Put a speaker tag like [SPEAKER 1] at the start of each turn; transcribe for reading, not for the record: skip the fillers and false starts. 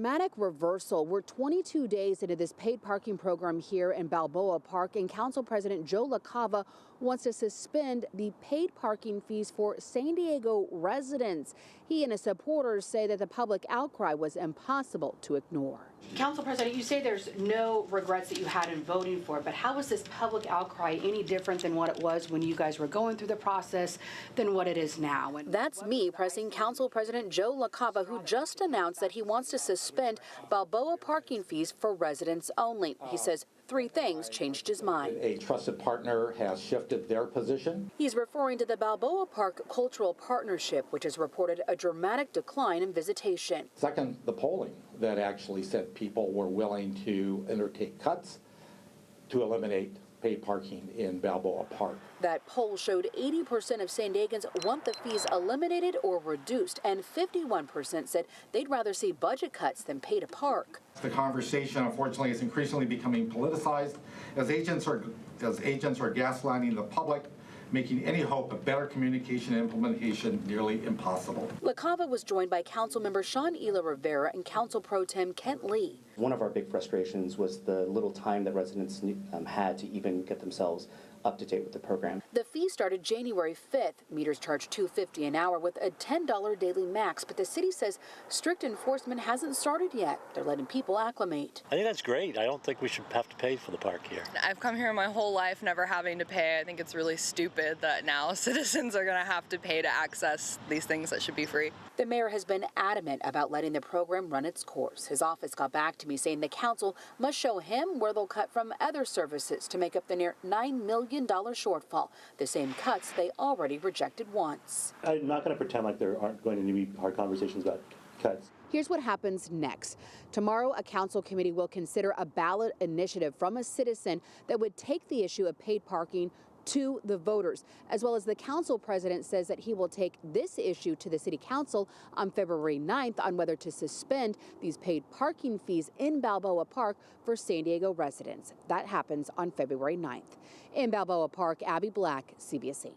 [SPEAKER 1] Dramatic reversal. We're 22 days into this paid parking program here in Balboa Park, and Council President Joe LaCava wants to suspend the paid parking fees for San Diego residents. He and his supporters say that the public outcry was impossible to ignore. Council President, you say there's no regrets that you had in voting for it, but how is this public outcry any different than what it was when you guys were going through the process than what it is now? And that's me pressing Council President Joe LaCava, who just announced that he wants to suspend Balboa parking fees for residents only. He says 3 things changed his mind.
[SPEAKER 2] A trusted partner has shifted their position.
[SPEAKER 1] He's referring to the Balboa Park Cultural Partnership, which has reported a dramatic decline in visitation.
[SPEAKER 2] Second, the polling that actually said people were willing to undertake cuts to eliminate paid parking in Balboa Park.
[SPEAKER 1] That poll showed 80% of San Diegans want the fees eliminated or reduced, and 51% said they'd rather see budget cuts than pay to park.
[SPEAKER 3] The conversation, unfortunately, is increasingly becoming politicized as agents are gaslighting the public, making any hope of better communication and implementation nearly impossible.
[SPEAKER 1] LaCava was joined by Councilmember Sean Ela Rivera and Council Pro Tem Kent Lee.
[SPEAKER 4] One of our big frustrations was the little time that residents had to even get themselves up to date with the program.
[SPEAKER 1] The fee started January 5th. Meters charge $2.50 an hour with a $10 daily max, but the city says strict enforcement hasn't started yet. They're letting people acclimate.
[SPEAKER 5] I think that's great. I don't think we should have to pay for the park here.
[SPEAKER 6] I've come here my whole life never having to pay. I think it's really stupid that now citizens are going to have to pay to access these things that should be free.
[SPEAKER 1] The mayor has been adamant about letting the program run its course. His office got back to me saying the council must show him where they'll cut from other services to make up the near $9 million shortfall, the same cuts they already rejected once.
[SPEAKER 5] I'm not going to pretend like there aren't going to be hard conversations about cuts.
[SPEAKER 1] Here's what happens next. Tomorrow, a council committee will consider a ballot initiative from a citizen that would take the issue of paid parking to the voters, as well as the council president says that he will take this issue to the city council on February 9th on whether to suspend these paid parking fees in Balboa Park for San Diego residents. That happens on February 9th. In Balboa Park, Abby Black, CBS 8.